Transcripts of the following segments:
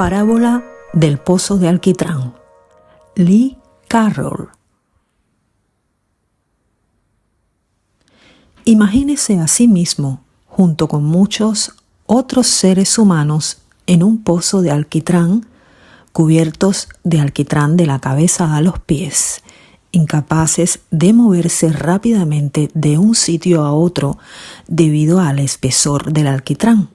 Parábola del pozo de alquitrán. Lee Carroll. Imagínese a sí mismo, junto con muchos otros seres humanos, en un pozo de alquitrán, cubiertos de alquitrán de la cabeza a los pies, incapaces de moverse rápidamente de un sitio a otro debido al espesor del alquitrán.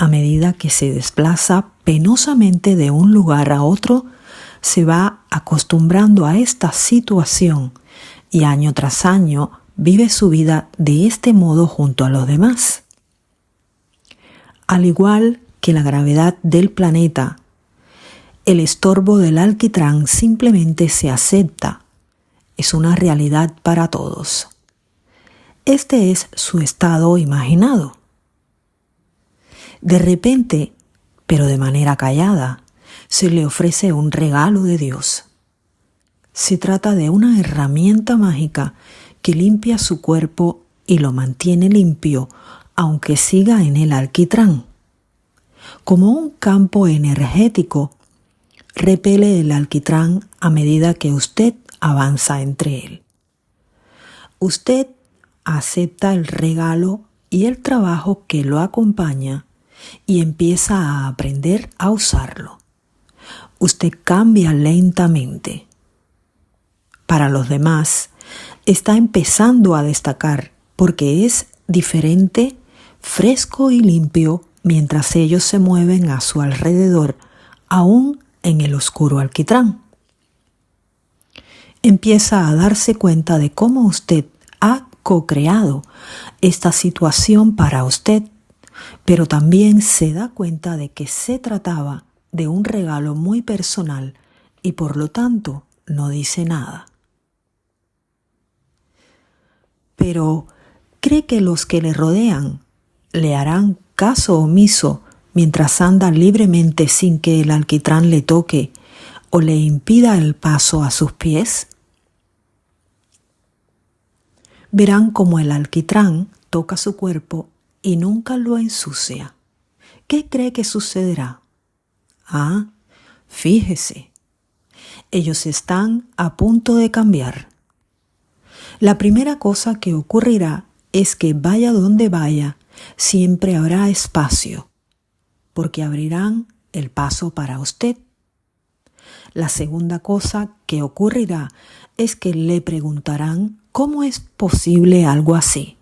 A medida que se desplaza penosamente de un lugar a otro, se va acostumbrando a esta situación y año tras año vive su vida de este modo junto a los demás. Al igual que la gravedad del planeta, el estorbo del alquitrán simplemente se acepta. Es una realidad para todos. Este es su estado imaginado. De repente, pero de manera callada, se le ofrece un regalo de Dios. Se trata de una herramienta mágica que limpia su cuerpo y lo mantiene limpio, aunque siga en el alquitrán. Como un campo energético, repele el alquitrán a medida que usted avanza entre él. Usted acepta el regalo y el trabajo que lo acompaña y empieza a aprender a usarlo. Usted cambia lentamente. Para los demás, está empezando a destacar porque es diferente, fresco y limpio mientras ellos se mueven a su alrededor, aún en el oscuro alquitrán. Empieza a darse cuenta de cómo usted ha co-creado esta situación para usted, pero también se da cuenta de que se trataba de un regalo muy personal y por lo tanto no dice nada. Pero ¿cree que los que le rodean le harán caso omiso mientras anda libremente sin que el alquitrán le toque o le impida el paso a sus pies? Verán cómo el alquitrán toca su cuerpo y nunca lo ensucia. ¿Qué cree que sucederá? Fíjese, ellos están a punto de cambiar. La primera cosa que ocurrirá es que vaya donde vaya, siempre habrá espacio, porque abrirán el paso para usted. La segunda cosa que ocurrirá es que le preguntarán cómo es posible algo así.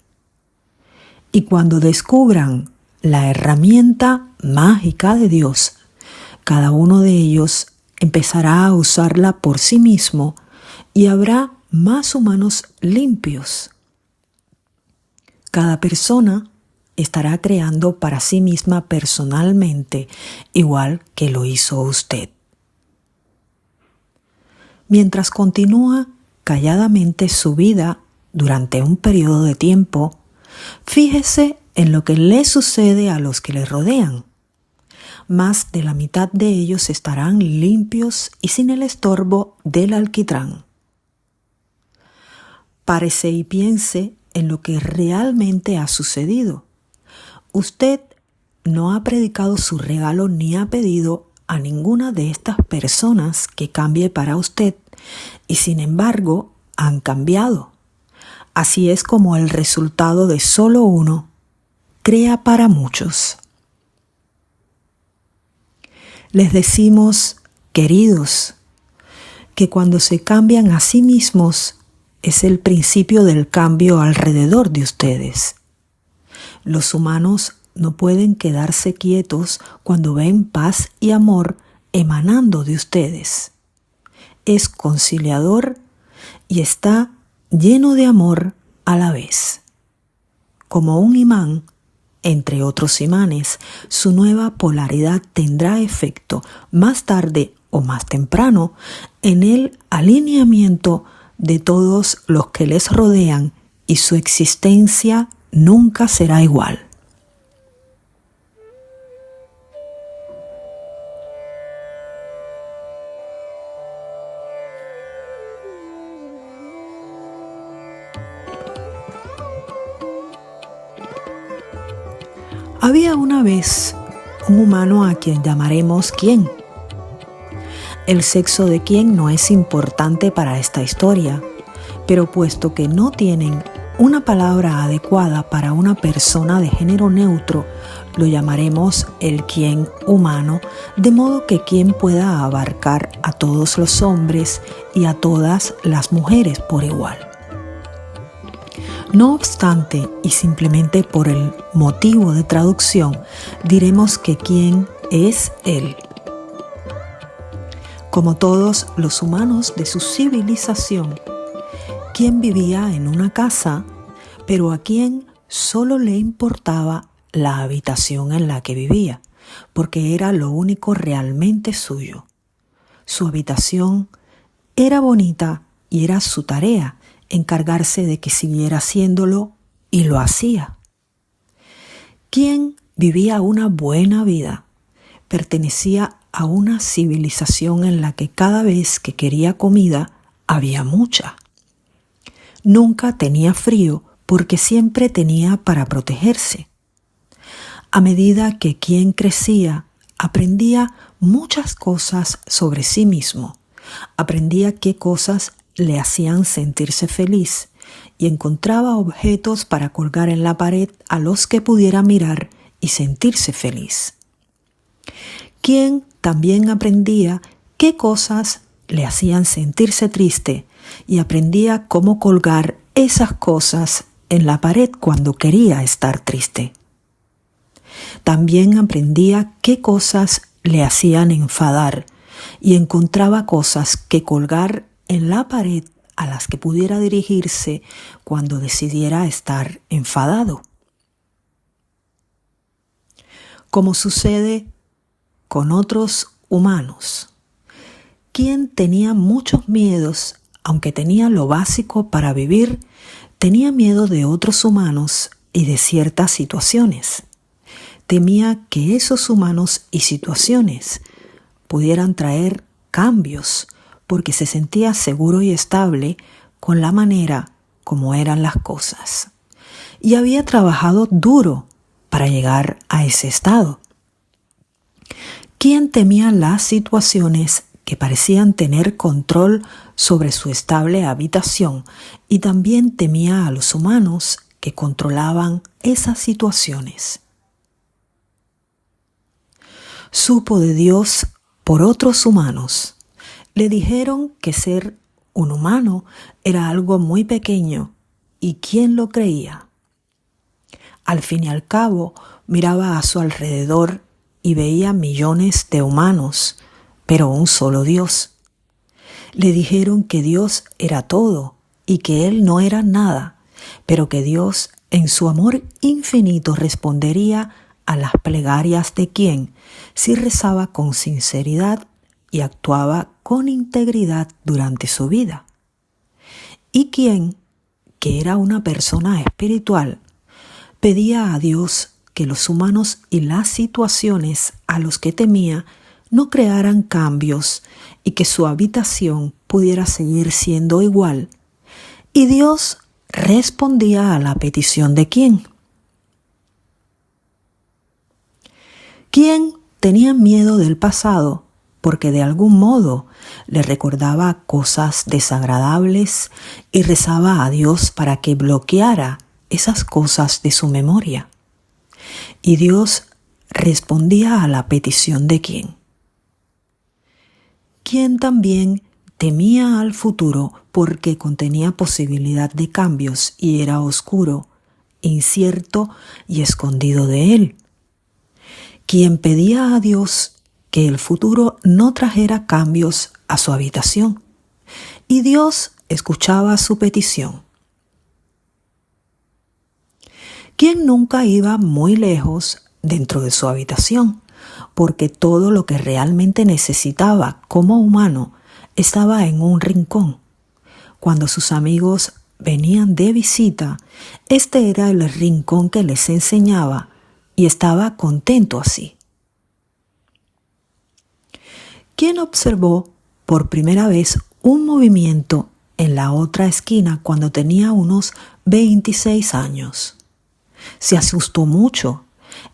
Y cuando descubran la herramienta mágica de Dios, cada uno de ellos empezará a usarla por sí mismo y habrá más humanos limpios. Cada persona estará creando para sí misma personalmente, igual que lo hizo usted. Mientras continúa calladamente su vida durante un periodo de tiempo, fíjese en lo que le sucede a los que le rodean. Más de la mitad de ellos estarán limpios y sin el estorbo del alquitrán. Párese y piense en lo que realmente ha sucedido. Usted no ha predicado su regalo ni ha pedido a ninguna de estas personas que cambie para usted y sin embargo han cambiado. Así es como el resultado de solo uno crea para muchos. Les decimos, queridos, que cuando se cambian a sí mismos es el principio del cambio alrededor de ustedes. Los humanos no pueden quedarse quietos cuando ven paz y amor emanando de ustedes. Es conciliador y está lleno de amor a la vez. Como un imán, entre otros imanes, su nueva polaridad tendrá efecto más tarde o más temprano en el alineamiento de todos los que les rodean y su existencia nunca será igual. Había una vez un humano a quien llamaremos quién. El sexo de quién no es importante para esta historia, pero puesto que no tienen una palabra adecuada para una persona de género neutro, lo llamaremos el quién humano, de modo que quién pueda abarcar a todos los hombres y a todas las mujeres por igual. No obstante, y simplemente por el motivo de traducción, diremos que quién es él. Como todos los humanos de su civilización, quién vivía en una casa, pero a quién solo le importaba la habitación en la que vivía, porque era lo único realmente suyo. Su habitación era bonita y era su tarea encargarse de que siguiera haciéndolo, y lo hacía. Quién vivía una buena vida, pertenecía a una civilización en la que cada vez que quería comida había mucha. Nunca tenía frío porque siempre tenía para protegerse. A medida que quién crecía, aprendía muchas cosas sobre sí mismo. Aprendía qué cosas le hacían sentirse feliz y encontraba objetos para colgar en la pared a los que pudiera mirar y sentirse feliz. Quién también aprendía qué cosas le hacían sentirse triste y aprendía cómo colgar esas cosas en la pared cuando quería estar triste. También aprendía qué cosas le hacían enfadar y encontraba cosas que colgar en la pared a las que pudiera dirigirse cuando decidiera estar enfadado. Como sucede con otros humanos, quien tenía muchos miedos, aunque tenía lo básico para vivir, tenía miedo de otros humanos y de ciertas situaciones. Temía que esos humanos y situaciones pudieran traer cambios, porque se sentía seguro y estable con la manera como eran las cosas. Y había trabajado duro para llegar a ese estado. ¿Quién temía las situaciones que parecían tener control sobre su estable habitación y también temía a los humanos que controlaban esas situaciones? Supo de Dios por otros humanos. Le dijeron que ser un humano era algo muy pequeño, ¿y quién lo creía? Al fin y al cabo, miraba a su alrededor y veía millones de humanos, pero un solo Dios. Le dijeron que Dios era todo y que Él no era nada, pero que Dios, en su amor infinito, respondería a las plegarias de quien, si rezaba con sinceridad y actuaba con integridad durante su vida. Y quien, que era una persona espiritual, pedía a Dios que los humanos y las situaciones a los que temía no crearan cambios y que su habitación pudiera seguir siendo igual. Y Dios respondía a la petición de quién. ¿Quién tenía miedo del pasado? Porque de algún modo le recordaba cosas desagradables y rezaba a Dios para que bloqueara esas cosas de su memoria. Y Dios respondía a la petición de quién. ¿Quién también temía al futuro porque contenía posibilidad de cambios y era oscuro, incierto y escondido de él? ¿Quién pedía a Dios que el futuro no trajera cambios a su habitación? Y Dios escuchaba su petición. ¿Quién nunca iba muy lejos dentro de su habitación? Porque todo lo que realmente necesitaba como humano estaba en un rincón. Cuando sus amigos venían de visita, este era el rincón que les enseñaba y estaba contento así. ¿Quién observó por primera vez un movimiento en la otra esquina cuando tenía unos 26 años? Se asustó mucho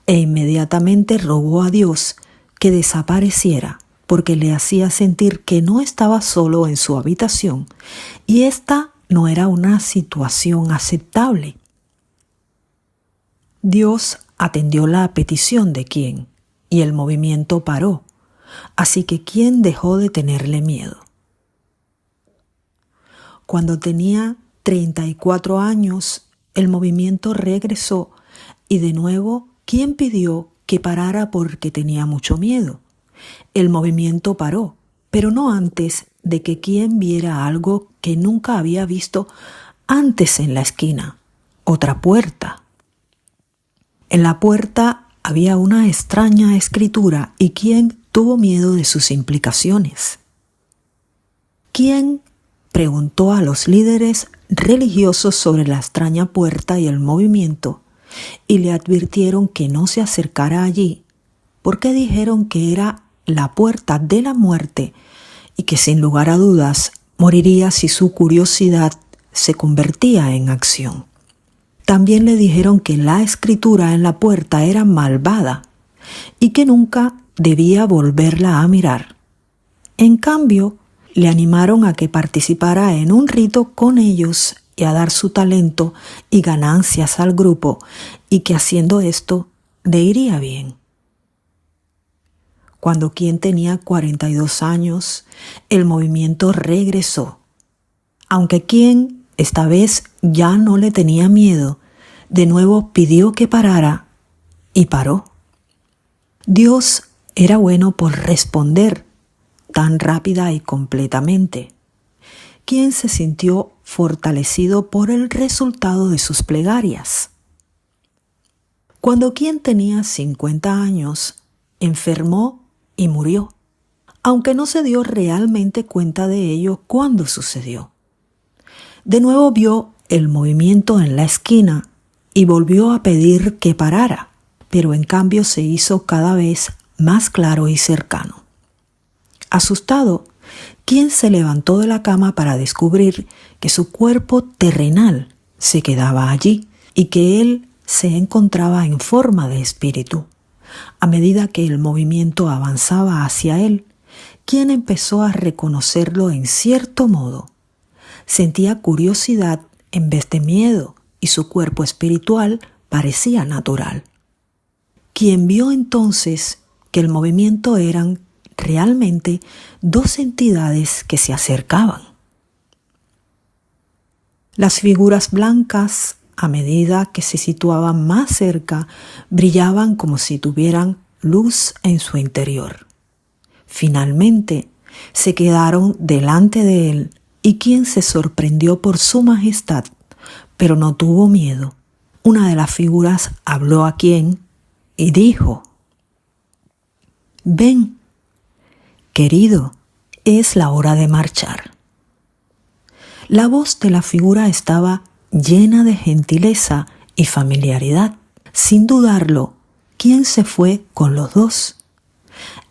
e inmediatamente rogó a Dios que desapareciera, porque le hacía sentir que no estaba solo en su habitación y esta no era una situación aceptable. Dios atendió la petición de Quien y el movimiento paró, así que Quien dejó de tenerle miedo. Cuando tenía 34 años, el movimiento regresó y de nuevo Quien pidió que parara porque tenía mucho miedo. El movimiento paró, pero no antes de que Quien viera algo que nunca había visto antes en la esquina, otra puerta. En la puerta había una extraña escritura y Quien tuvo miedo de sus implicaciones. Quien preguntó a los líderes religiosos sobre la extraña puerta y el movimiento y le advirtieron que no se acercara allí porque dijeron que era la puerta de la muerte y que sin lugar a dudas moriría si su curiosidad se convertía en acción. También le dijeron que la escritura en la puerta era malvada y que nunca debía volverla a mirar. En cambio, le animaron a que participara en un rito con ellos y a dar su talento y ganancias al grupo y que haciendo esto le iría bien. Cuando Quien tenía 42 años, el movimiento regresó. Aunque Quien esta vez ya no le tenía miedo, de nuevo pidió que parara y paró. Dios era bueno por responder tan rápida y completamente. Quien se sintió fortalecido por el resultado de sus plegarias. Cuando Quien tenía 50 años, enfermó y murió, aunque no se dio realmente cuenta de ello cuando sucedió. De nuevo vio el movimiento en la esquina y volvió a pedir que parara, pero en cambio se hizo cada vez más claro y cercano. Asustado, Quien se levantó de la cama para descubrir que su cuerpo terrenal se quedaba allí y que él se encontraba en forma de espíritu. A medida que el movimiento avanzaba hacia él, Quien empezó a reconocerlo en cierto modo. Sentía curiosidad en vez de miedo y su cuerpo espiritual parecía natural. Quien vio entonces que el movimiento eran realmente dos entidades que se acercaban. Las figuras blancas, a medida que se situaban más cerca, brillaban como si tuvieran luz en su interior. Finalmente, se quedaron delante de él y Quien se sorprendió por su majestad, pero no tuvo miedo. Una de las figuras habló a Quien y dijo: «Ven, querido, es la hora de marchar». La voz de la figura estaba llena de gentileza y familiaridad. Sin dudarlo, Quien se fue con los dos.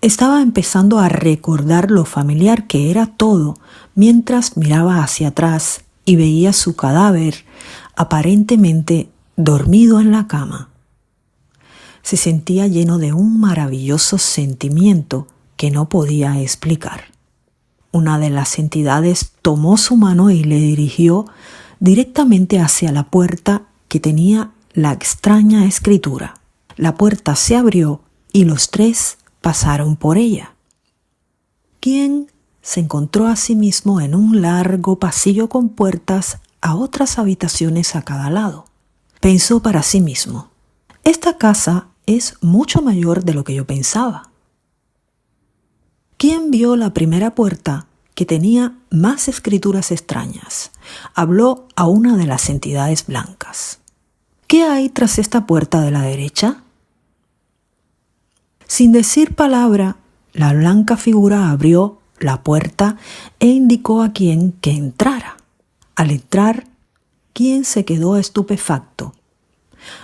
Estaba empezando a recordar lo familiar que era todo mientras miraba hacia atrás y veía su cadáver aparentemente dormido en la cama. Se sentía lleno de un maravilloso sentimiento que no podía explicar. Una de las entidades tomó su mano y le dirigió directamente hacia la puerta que tenía la extraña escritura. La puerta se abrió y los tres pasaron por ella. Quien se encontró a sí mismo en un largo pasillo con puertas a otras habitaciones a cada lado. Pensó para sí mismo: esta casa es mucho mayor de lo que yo pensaba. Quien vio la primera puerta que tenía más escrituras extrañas, habló a una de las entidades blancas. ¿Qué hay tras esta puerta de la derecha? Sin decir palabra, la blanca figura abrió la puerta e indicó a Quien que entrara. Al entrar, Quien se quedó estupefacto.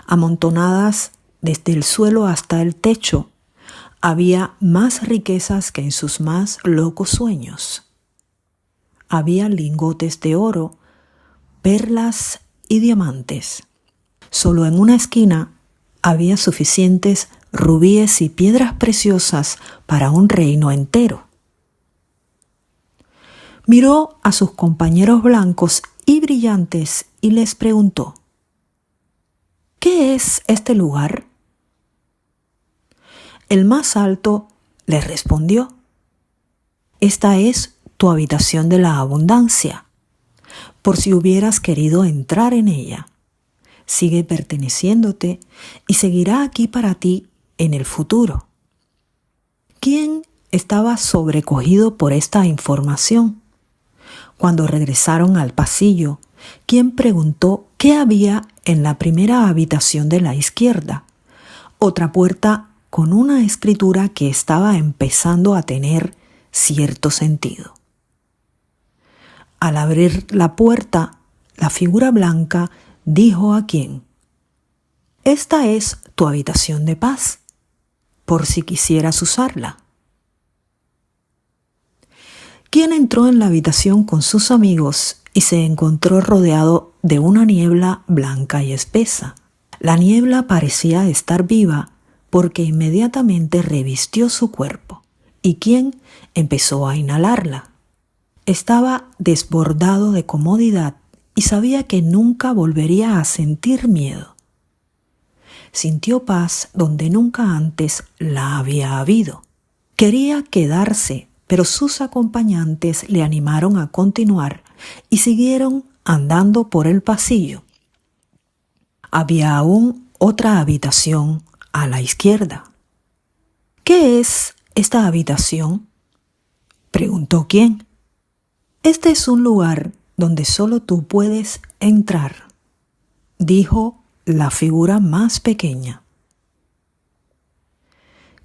Amontonadas desde el suelo hasta el techo, había más riquezas que en sus más locos sueños. Había lingotes de oro, perlas y diamantes. Solo en una esquina había suficientes rubíes y piedras preciosas para un reino entero. Miró a sus compañeros blancos y brillantes y les preguntó: ¿qué es este lugar? El más alto les respondió: esta es tu habitación de la abundancia, por si hubieras querido entrar en ella. Sigue perteneciéndote y seguirá aquí para ti en el futuro. ¿Quién estaba sobrecogido por esta información? Cuando regresaron al pasillo, ¿quién preguntó qué había en la primera habitación de la izquierda? Otra puerta con una escritura que estaba empezando a tener cierto sentido. Al abrir la puerta, la figura blanca dijo a quién: esta es tu habitación de paz, por si quisieras usarla. ¿Quién entró en la habitación con sus amigos y se encontró rodeado de una niebla blanca y espesa? La niebla parecía estar viva porque inmediatamente revistió su cuerpo. ¿Y quién empezó a inhalarla? Estaba desbordado de comodidad y sabía que nunca volvería a sentir miedo. Sintió paz donde nunca antes la había habido. Quería quedarse, pero sus acompañantes le animaron a continuar y siguieron andando por el pasillo. Había aún otra habitación a la izquierda. ¿Qué es esta habitación?, preguntó quién. Este es un lugar donde solo tú puedes entrar, dijo la figura más pequeña.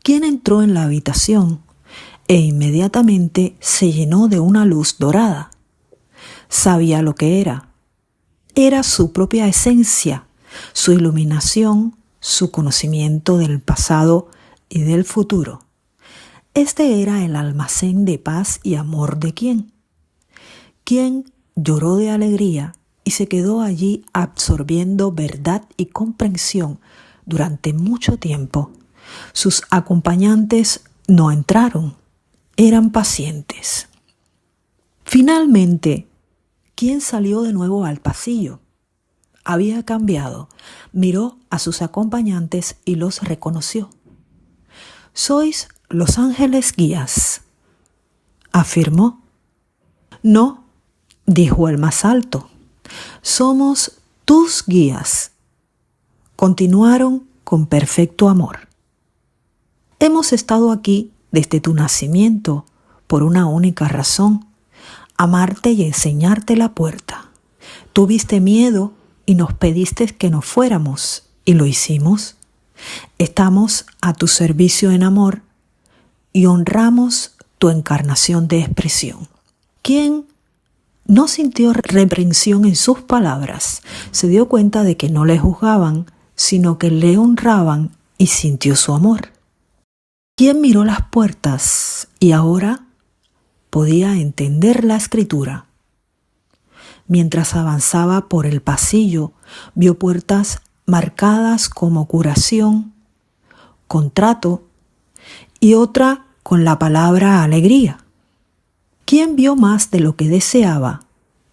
¿Quién entró en la habitación e inmediatamente se llenó de una luz dorada? Sabía lo que era. Era su propia esencia, su iluminación, su conocimiento del pasado y del futuro. Este era el almacén de paz y amor de quién. ¿Quién lloró de alegría y se quedó allí absorbiendo verdad y comprensión durante mucho tiempo? Sus acompañantes no entraron, eran pacientes. Finalmente, ¿quién salió de nuevo al pasillo? Había cambiado, miró a sus acompañantes y los reconoció. «Sois los ángeles guías», afirmó. «No», dijo el más alto, «somos tus guías». Continuaron con perfecto amor. «Hemos estado aquí desde tu nacimiento por una única razón: amarte y enseñarte la puerta. Tuviste miedo y nos pediste que nos fuéramos, y lo hicimos. Estamos a tu servicio en amor y honramos tu encarnación de expresión». ¿Quién no sintió reprensión en sus palabras? Se dio cuenta de que no le juzgaban, sino que le honraban, y sintió su amor. ¿Quién miró las puertas y ahora podía entender la escritura? Mientras avanzaba por el pasillo, vio puertas marcadas como curación, contrato y otra con la palabra alegría. ¿Quién vio más de lo que deseaba?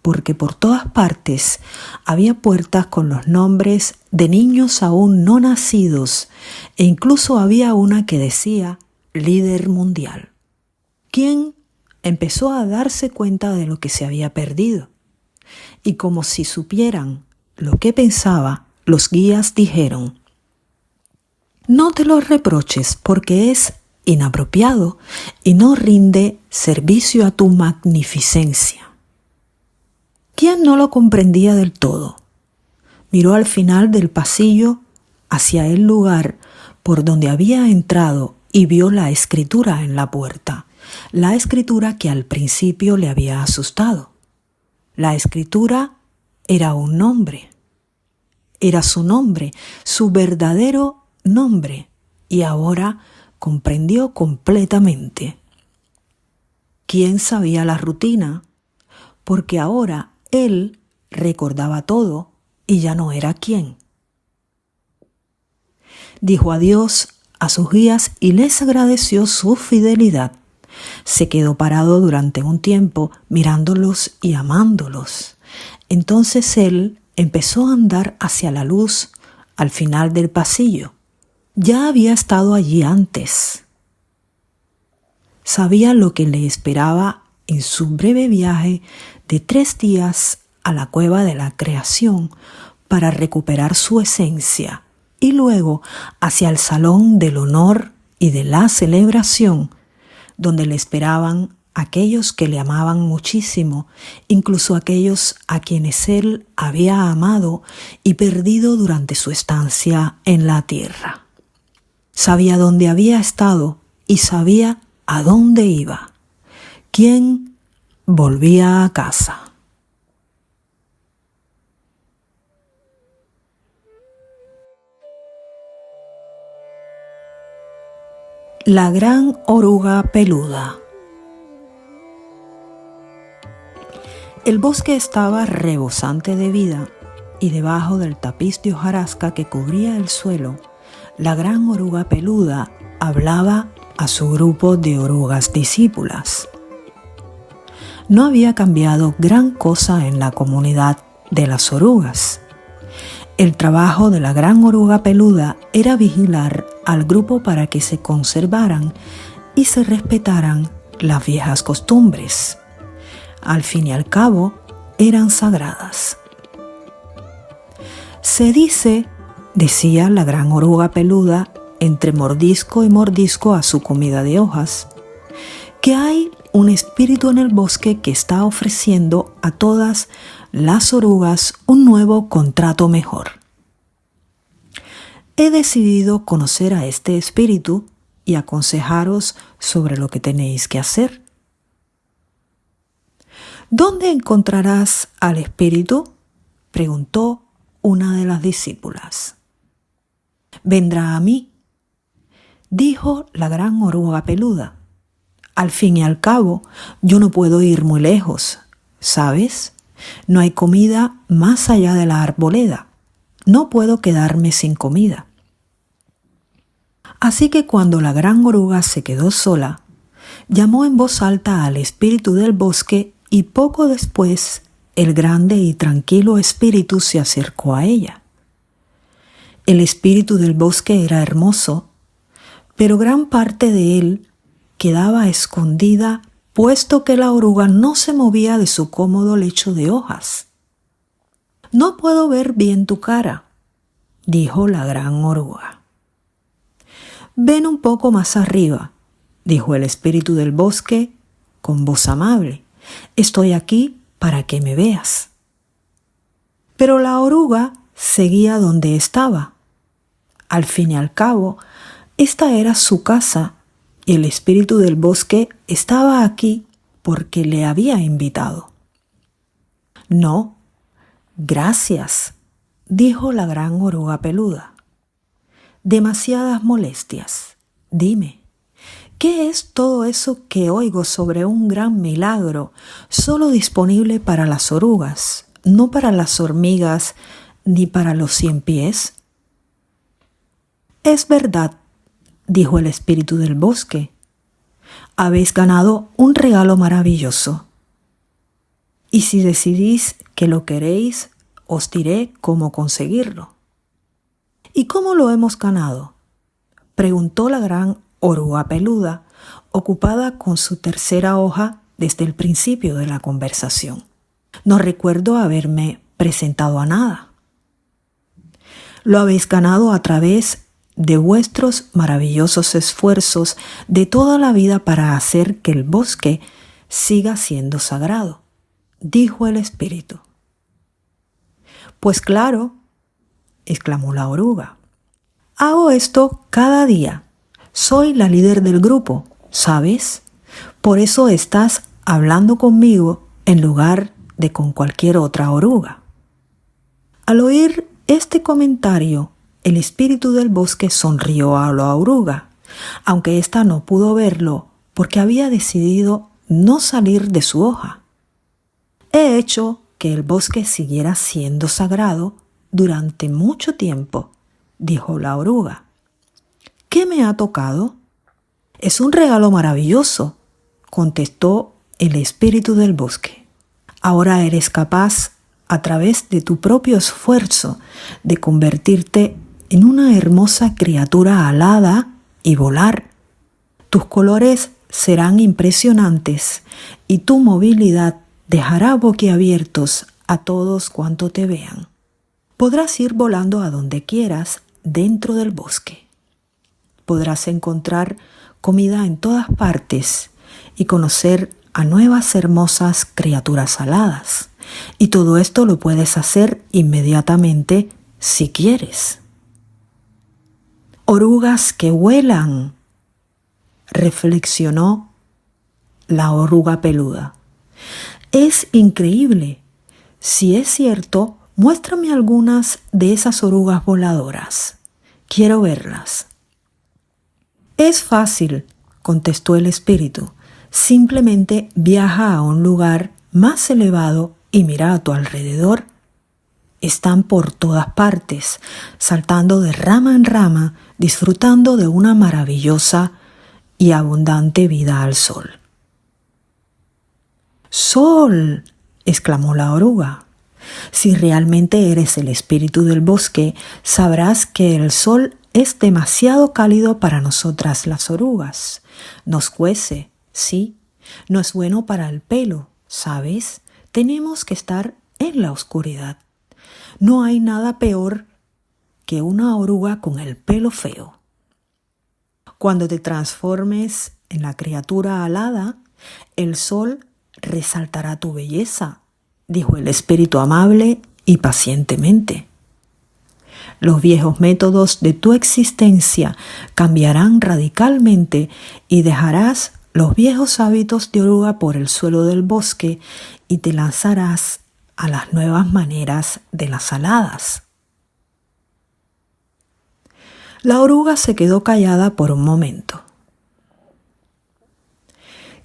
Porque por todas partes había puertas con los nombres de niños aún no nacidos e incluso había una que decía líder mundial. ¿Quién empezó a darse cuenta de lo que se había perdido? Y como si supieran lo que pensaba, los guías dijeron: «No te lo reproches porque es inapropiado y no rinde servicio a tu magnificencia». ¿Quién no lo comprendía del todo? Miró al final del pasillo hacia el lugar por donde había entrado y vio la escritura en la puerta, la escritura que al principio le había asustado. La escritura era un nombre. Era su nombre, su verdadero nombre, y ahora comprendió completamente. ¿Quién sabía la rutina? Porque ahora él recordaba todo y ya no era quién. Dijo adiós a sus guías y les agradeció su fidelidad. Se quedó parado durante un tiempo mirándolos y amándolos. Entonces él empezó a andar hacia la luz al final del pasillo. Ya había estado allí antes. Sabía lo que le esperaba en su breve viaje de 3 días a la cueva de la creación para recuperar su esencia y luego hacia el salón del honor y de la celebración, donde le esperaban aquellos que le amaban muchísimo, incluso aquellos a quienes él había amado y perdido durante su estancia en la tierra. Sabía dónde había estado y sabía a dónde iba. ¿Quién volvía a casa? La gran oruga peluda. El bosque estaba rebosante de vida y debajo del tapiz de hojarasca que cubría el suelo, la gran oruga peluda hablaba a su grupo de orugas discípulas. No había cambiado gran cosa en la comunidad de las orugas. El trabajo de la gran oruga peluda era vigilar al grupo para que se conservaran y se respetaran las viejas costumbres. Al fin y al cabo, eran sagradas. Se dice, decía la gran oruga peluda, entre mordisco y mordisco a su comida de hojas, que hay un espíritu en el bosque que está ofreciendo a todas las orugas un nuevo contrato mejor. He decidido conocer a este espíritu y aconsejaros sobre lo que tenéis que hacer. ¿Dónde encontrarás al espíritu?, preguntó una de las discípulas. Vendrá a mí, dijo la gran oruga peluda. Al fin y al cabo, yo no puedo ir muy lejos, ¿sabes? No hay comida más allá de la arboleda. No puedo quedarme sin comida. Así que cuando la gran oruga se quedó sola, llamó en voz alta al espíritu del bosque y poco después el grande y tranquilo espíritu se acercó a ella. El espíritu del bosque era hermoso, pero gran parte de él quedaba escondida puesto que la oruga no se movía de su cómodo lecho de hojas. No puedo ver bien tu cara, dijo la gran oruga. Ven un poco más arriba, dijo el espíritu del bosque con voz amable. Estoy aquí para que me veas. Pero la oruga seguía donde estaba. Al fin y al cabo, esta era su casa y el espíritu del bosque estaba aquí porque le había invitado. No, gracias, dijo la gran oruga peluda. Demasiadas molestias. Dime, ¿qué es todo eso que oigo sobre un gran milagro solo disponible para las orugas, no para las hormigas ni para los 100 pies? Es verdad, dijo el espíritu del bosque. Habéis ganado un regalo maravilloso. Y si decidís que lo queréis, os diré cómo conseguirlo. ¿Y cómo lo hemos ganado?, preguntó la gran oruga peluda, ocupada con su tercera hoja desde el principio de la conversación. No recuerdo haberme presentado a nada. Lo habéis ganado a través de vuestros maravillosos esfuerzos de toda la vida para hacer que el bosque siga siendo sagrado, dijo el espíritu. Pues claro, exclamó la oruga. Hago esto cada día. Soy la líder del grupo, ¿sabes? Por eso estás hablando conmigo en lugar de con cualquier otra oruga. Al oír este comentario, el espíritu del bosque sonrió a la oruga, aunque ésta no pudo verlo porque había decidido no salir de su hoja. He hecho que el bosque siguiera siendo sagrado durante mucho tiempo, dijo la oruga. ¿Qué me ha tocado? Es un regalo maravilloso, contestó el espíritu del bosque. Ahora eres capaz, a través de tu propio esfuerzo, de convertirte en una hermosa criatura alada y volar. Tus colores serán impresionantes y tu movilidad dejará boquiabiertos a todos cuanto te vean. Podrás ir volando a donde quieras dentro del bosque. Podrás encontrar comida en todas partes y conocer a nuevas hermosas criaturas aladas. Y todo esto lo puedes hacer inmediatamente si quieres. Orugas que vuelan, reflexionó la oruga peluda. Es increíble. Si es cierto, muéstrame algunas de esas orugas voladoras. Quiero verlas. Es fácil, contestó el espíritu. Simplemente viaja a un lugar más elevado y mira a tu alrededor. Están por todas partes, saltando de rama en rama, disfrutando de una maravillosa y abundante vida al sol. ¡Sol!, exclamó la oruga. Si realmente eres el espíritu del bosque, sabrás que el sol es demasiado cálido para nosotras las orugas. Nos cuece, sí, no es bueno para el pelo, ¿sabes? Tenemos que estar en la oscuridad. No hay nada peor que una oruga con el pelo feo. Cuando te transformes en la criatura alada, el sol resaltará tu belleza, dijo el espíritu amable y pacientemente. Los viejos métodos de tu existencia cambiarán radicalmente y dejarás los viejos hábitos de oruga por el suelo del bosque y te lanzarás a las nuevas maneras de las aladas. La oruga se quedó callada por un momento.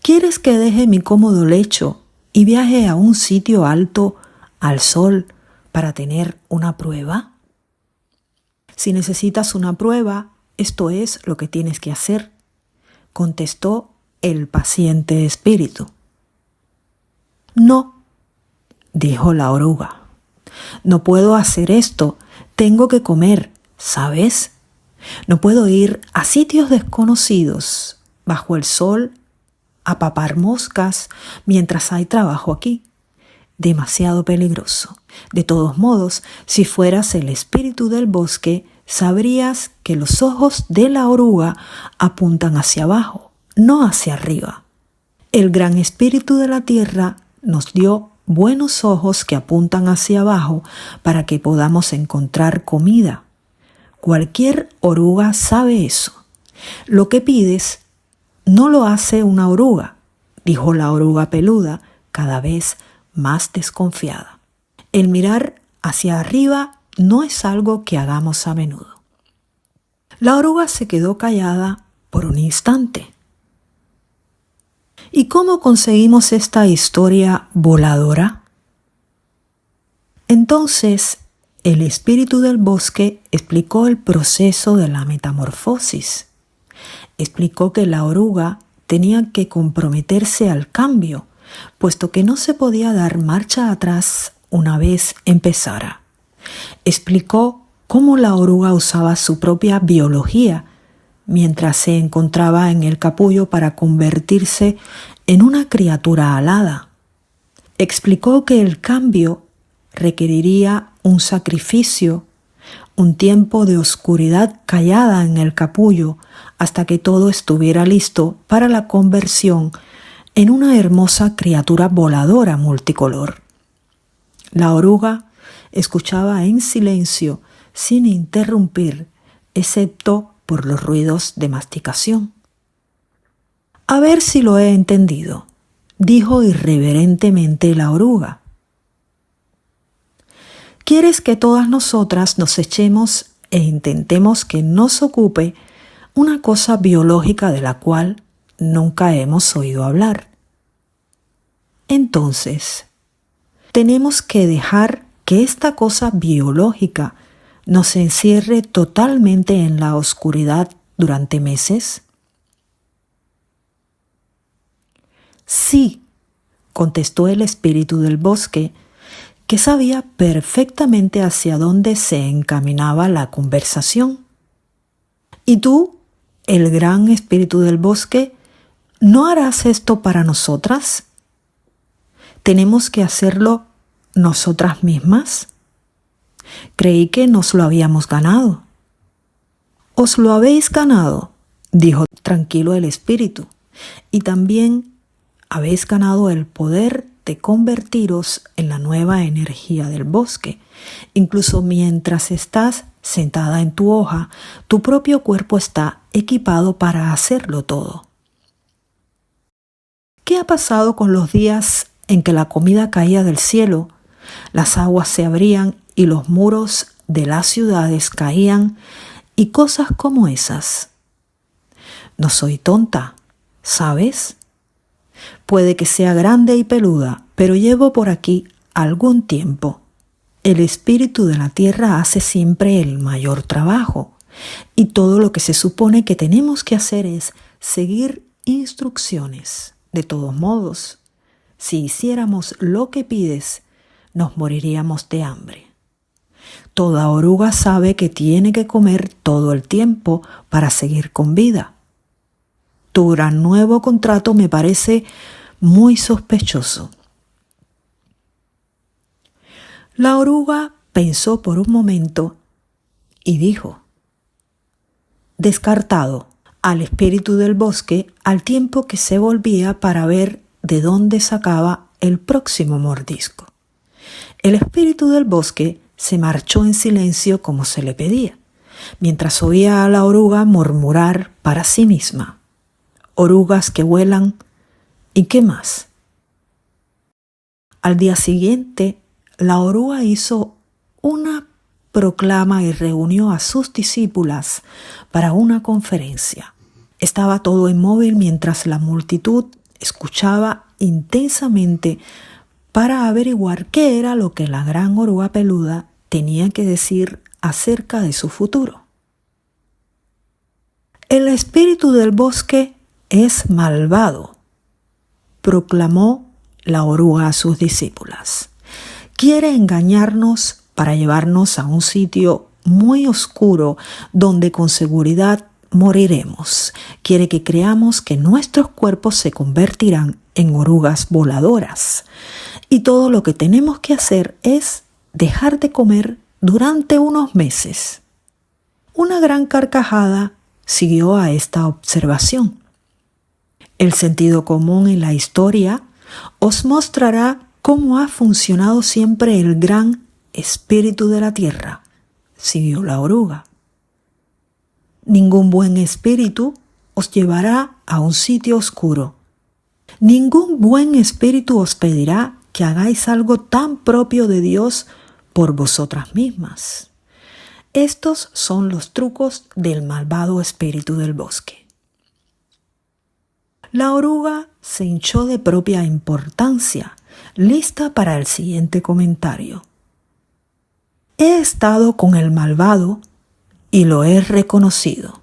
¿Quieres que deje mi cómodo lecho y viaje a un sitio alto, al sol, para tener una prueba? Si necesitas una prueba, esto es lo que tienes que hacer, contestó el paciente espíritu. No, dijo la oruga. No puedo hacer esto, tengo que comer, ¿sabes? No puedo ir a sitios desconocidos, bajo el sol, a papar moscas mientras hay trabajo aquí. Demasiado peligroso. De todos modos, si fueras el espíritu del bosque, sabrías que los ojos de la oruga apuntan hacia abajo, no hacia arriba. El gran espíritu de la tierra nos dio buenos ojos que apuntan hacia abajo para que podamos encontrar comida. Cualquier oruga sabe eso. Lo que pides no lo hace una oruga, dijo la oruga peluda, cada vez más desconfiada. El mirar hacia arriba no es algo que hagamos a menudo. La oruga se quedó callada por un instante. ¿Y cómo conseguimos esta historia voladora? Entonces, el espíritu del bosque explicó el proceso de la metamorfosis. Explicó que la oruga tenía que comprometerse al cambio, puesto que no se podía dar marcha atrás una vez empezara. Explicó cómo la oruga usaba su propia biología mientras se encontraba en el capullo para convertirse en una criatura alada. Explicó que el cambio requeriría un sacrificio, un tiempo de oscuridad callada en el capullo hasta que todo estuviera listo para la conversión en una hermosa criatura voladora multicolor. La oruga escuchaba en silencio, sin interrumpir, excepto por los ruidos de masticación. A ver si lo he entendido, dijo irreverentemente la oruga. ¿Quieres que todas nosotras nos echemos e intentemos que nos ocupe una cosa biológica de la cual nunca hemos oído hablar? Entonces, tenemos que dejar que esta cosa biológica nos encierre totalmente en la oscuridad durante meses? Sí, contestó el espíritu del bosque, que sabía perfectamente hacia dónde se encaminaba la conversación. ¿Y tú, el gran espíritu del bosque, no harás esto para nosotras? ¿Tenemos que hacerlo nosotras mismas? Creí que nos lo habíamos ganado. Os lo habéis ganado, dijo tranquilo el espíritu, y también habéis ganado el poder de convertiros en la nueva energía del bosque. Incluso mientras estás sentada en tu hoja, tu propio cuerpo está equipado para hacerlo todo. ¿Qué ha pasado con los días en que la comida caía del cielo, las aguas se abrían y los muros de las ciudades caían y cosas como esas? No soy tonta, ¿sabes? Puede que sea grande y peluda, pero llevo por aquí algún tiempo. El espíritu de la tierra hace siempre el mayor trabajo, y todo lo que se supone que tenemos que hacer es seguir instrucciones. De todos modos, si hiciéramos lo que pides, nos moriríamos de hambre. Toda oruga sabe que tiene que comer todo el tiempo para seguir con vida. Tu gran nuevo contrato me parece muy sospechoso. La oruga pensó por un momento y dijo: descartado, al espíritu del bosque al tiempo que se volvía para ver de dónde sacaba el próximo mordisco. El espíritu del bosque se marchó en silencio como se le pedía, mientras oía a la oruga murmurar para sí misma: orugas que vuelan, ¿y qué más? Al día siguiente, la oruga hizo una proclama y reunió a sus discípulas para una conferencia. Estaba todo inmóvil mientras la multitud escuchaba intensamente para averiguar qué era lo que la gran oruga peluda tenía que decir acerca de su futuro. El espíritu del bosque es malvado, proclamó la oruga a sus discípulas. Quiere engañarnos para llevarnos a un sitio muy oscuro donde con seguridad moriremos. Quiere que creamos que nuestros cuerpos se convertirán en orugas voladoras. Y todo lo que tenemos que hacer es dejar de comer durante unos meses. Una gran carcajada siguió a esta observación. El sentido común en la historia os mostrará cómo ha funcionado siempre el gran espíritu de la tierra, siguió la oruga. Ningún buen espíritu os llevará a un sitio oscuro. Ningún buen espíritu os pedirá que hagáis algo tan propio de Dios por vosotras mismas. Estos son los trucos del malvado espíritu del bosque. La oruga se hinchó de propia importancia, lista para el siguiente comentario. He estado con el malvado y lo he reconocido.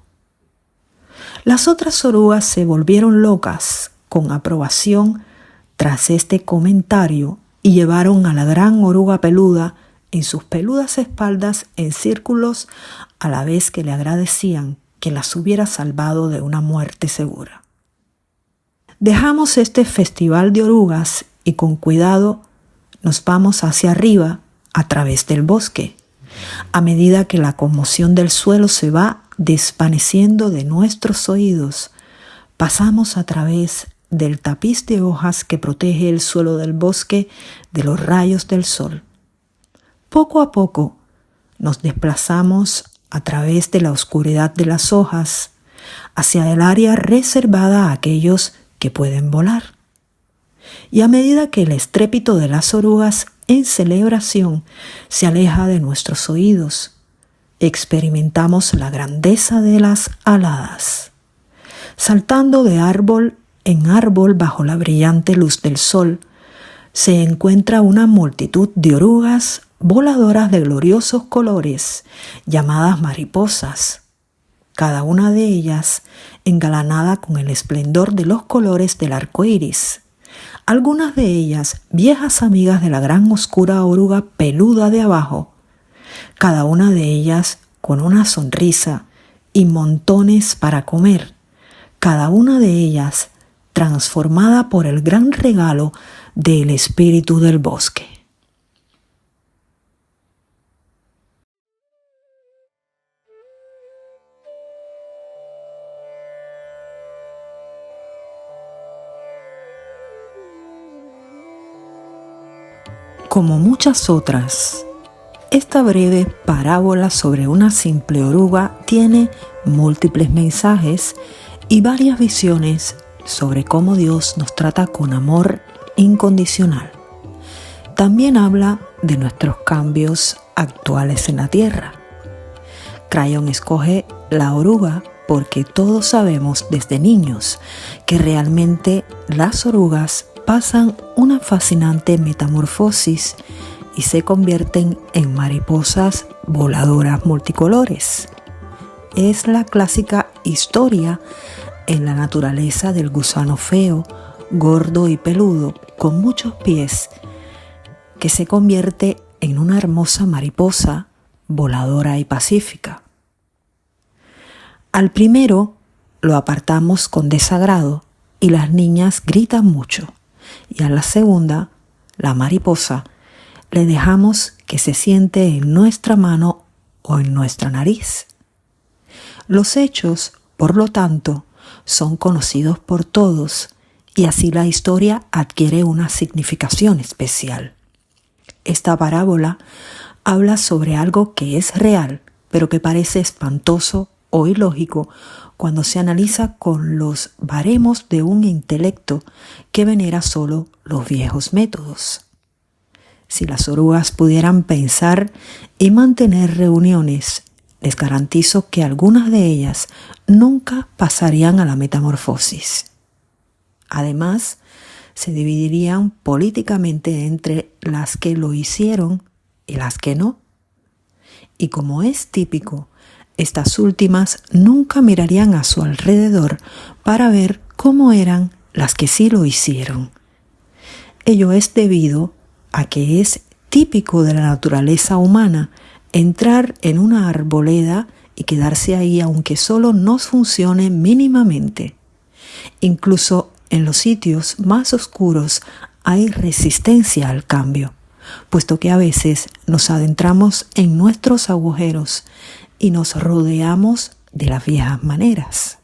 Las otras orugas se volvieron locas con aprobación tras este comentario y llevaron a la gran oruga peluda en sus peludas espaldas en círculos a la vez que le agradecían que las hubiera salvado de una muerte segura. Dejamos este festival de orugas y con cuidado nos vamos hacia arriba a través del bosque. A medida que la conmoción del suelo se va desvaneciendo de nuestros oídos, pasamos a través del tapiz de hojas que protege el suelo del bosque de los rayos del sol. Poco a poco nos desplazamos a través de la oscuridad de las hojas hacia el área reservada a aquellos que pueden volar. Y a medida que el estrépito de las orugas en celebración se aleja de nuestros oídos, experimentamos la grandeza de las aladas. Saltando de árbol en árbol bajo la brillante luz del sol, se encuentra una multitud de orugas voladoras de gloriosos colores, llamadas mariposas. cada una de ellas engalanada con el esplendor de los colores del arco iris. Algunas de ellas viejas amigas de la gran oscura oruga peluda de abajo, cada una de ellas con una sonrisa y montones para comer, cada una de ellas transformada por el gran regalo del espíritu del bosque. Como muchas otras, esta breve parábola sobre una simple oruga tiene múltiples mensajes y varias visiones sobre cómo Dios nos trata con amor incondicional. También habla de nuestros cambios actuales en la tierra. Crayon escoge la oruga porque todos sabemos desde niños que realmente las orugas pasan una fascinante metamorfosis y se convierten en mariposas voladoras multicolores. Es la clásica historia en la naturaleza del gusano feo, gordo y peludo, con muchos pies, que se convierte en una hermosa mariposa voladora y pacífica. Al primero lo apartamos con desagrado y las niñas gritan mucho. Y a la segunda, la mariposa, le dejamos que se siente en nuestra mano o en nuestra nariz. Los hechos, por lo tanto, son conocidos por todos y así la historia adquiere una significación especial. Esta parábola habla sobre algo que es real, pero que parece espantoso o ilógico cuando se analiza con los baremos de un intelecto que venera solo los viejos métodos. Si las orugas pudieran pensar y mantener reuniones, les garantizo que algunas de ellas nunca pasarían a la metamorfosis. Además, se dividirían políticamente entre las que lo hicieron y las que no. Y como es típico, estas últimas nunca mirarían a su alrededor para ver cómo eran las que sí lo hicieron. Ello es debido a que es típico de la naturaleza humana entrar en una arboleda y quedarse ahí aunque solo nos funcione mínimamente. Incluso en los sitios más oscuros hay resistencia al cambio, puesto que a veces nos adentramos en nuestros agujeros y nos rodeamos de las viejas maneras.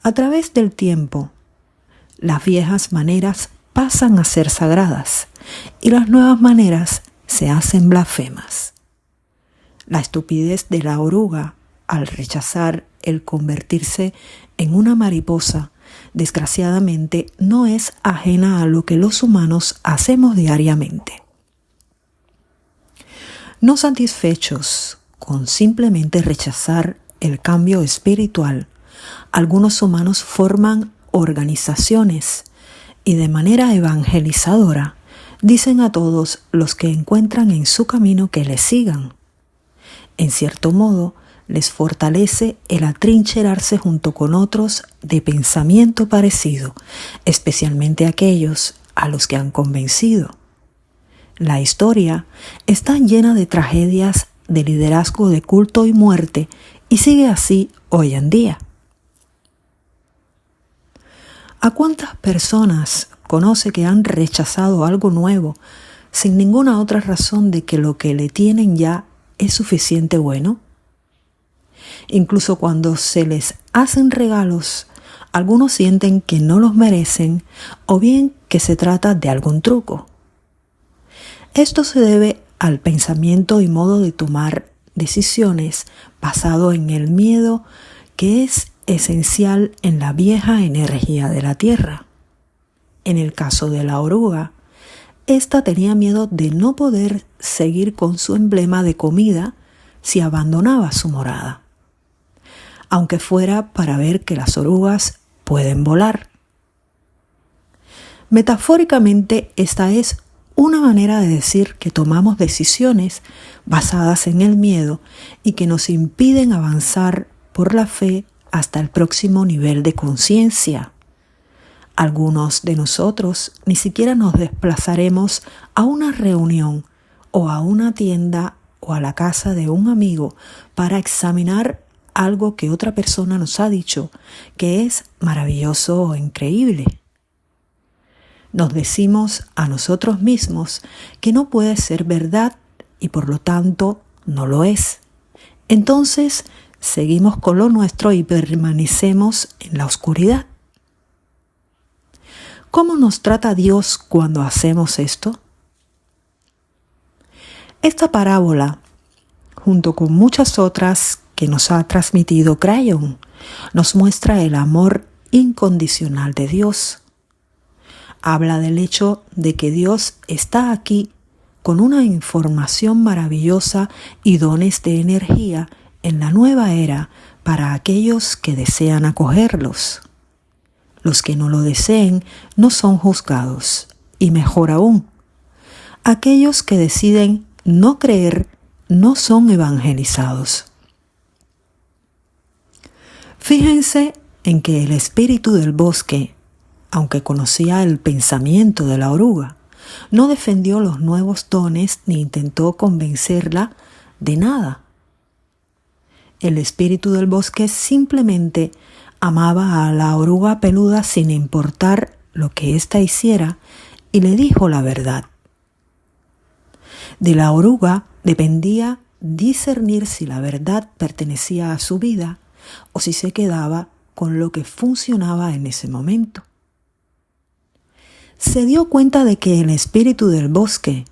A través del tiempo, las viejas maneras pasan a ser sagradas y las nuevas maneras se hacen blasfemas. La estupidez de la oruga al rechazar el convertirse en una mariposa, desgraciadamente, no es ajena a lo que los humanos hacemos diariamente. No satisfechos con simplemente rechazar el cambio espiritual, algunos humanos forman organizaciones y de manera evangelizadora dicen a todos los que encuentran en su camino que les sigan. En cierto modo, les fortalece el atrincherarse junto con otros de pensamiento parecido, especialmente aquellos a los que han convencido. La historia está llena de tragedias de liderazgo de culto y muerte y sigue así hoy en día. ¿A cuántas personas conoce que han rechazado algo nuevo sin ninguna otra razón de que lo que le tienen ya es suficiente bueno? Incluso cuando se les hacen regalos, algunos sienten que no los merecen o bien que se trata de algún truco. Esto se debe al pensamiento y modo de tomar decisiones basado en el miedo que es esencial en la vieja energía de la tierra. En el caso de la oruga, esta tenía miedo de no poder seguir con su emblema de comida si abandonaba su morada, aunque fuera para ver que las orugas pueden volar. Metafóricamente, esta es una manera de decir que tomamos decisiones basadas en el miedo y que nos impiden avanzar por la fe hasta el próximo nivel de conciencia. Algunos de nosotros ni siquiera nos desplazaremos a una reunión o a una tienda o a la casa de un amigo para examinar algo que otra persona nos ha dicho que es maravilloso o increíble. Nos decimos a nosotros mismos que no puede ser verdad y por lo tanto no lo es. Entonces seguimos con lo nuestro y permanecemos en la oscuridad. ¿Cómo nos trata Dios cuando hacemos esto? Esta parábola, junto con muchas otras que nos ha transmitido Crayon, nos muestra el amor incondicional de Dios. Habla del hecho de que Dios está aquí con una información maravillosa y dones de energía en la nueva era para aquellos que desean acogerlos. Los que no lo deseen no son juzgados, y mejor aún, aquellos que deciden no creer no son evangelizados. Fíjense en que el espíritu del bosque, aunque conocía el pensamiento de la oruga, no defendió los nuevos dones ni intentó convencerla de nada. El espíritu del bosque simplemente amaba a la oruga peluda sin importar lo que ésta hiciera y le dijo la verdad. De la oruga dependía discernir si la verdad pertenecía a su vida o si se quedaba con lo que funcionaba en ese momento. Se dio cuenta de que el espíritu del bosque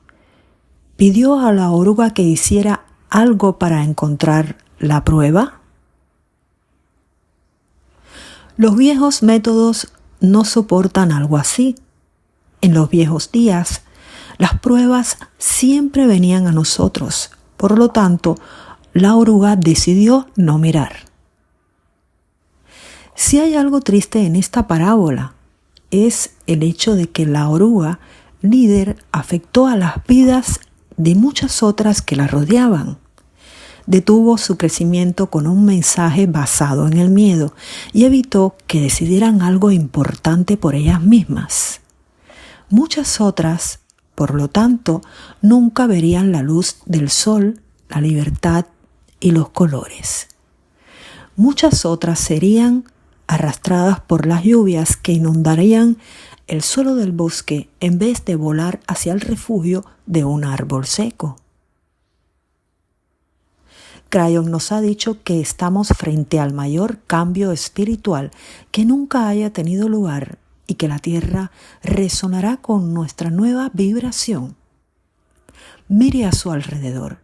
pidió a la oruga que hiciera algo para encontrar la prueba. Los viejos métodos no soportan algo así. En los viejos días, las pruebas siempre venían a nosotros. Por lo tanto, la oruga decidió no mirar. Si hay algo triste en esta parábola, es el hecho de que la oruga líder afectó a las vidas de muchas otras que la rodeaban. Detuvo su crecimiento con un mensaje basado en el miedo y evitó que decidieran algo importante por ellas mismas. Muchas otras, por lo tanto, nunca verían la luz del sol, la libertad y los colores. Muchas otras serían arrastradas por las lluvias que inundarían el suelo del bosque en vez de volar hacia el refugio de un árbol seco. Crayon nos ha dicho que estamos frente al mayor cambio espiritual que nunca haya tenido lugar y que la tierra resonará con nuestra nueva vibración. Mire a su alrededor.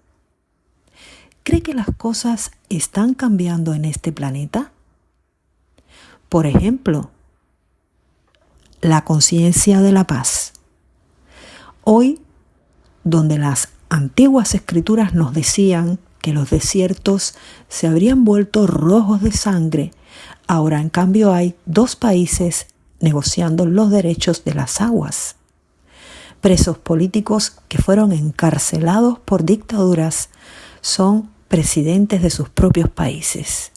¿Cree que las cosas están cambiando en este planeta? Por ejemplo, la conciencia de la paz. Hoy, donde las antiguas escrituras nos decían que los desiertos se habrían vuelto rojos de sangre, ahora en cambio hay 2 países negociando los derechos de las aguas. Presos políticos que fueron encarcelados por dictaduras son presidentes de sus propios países.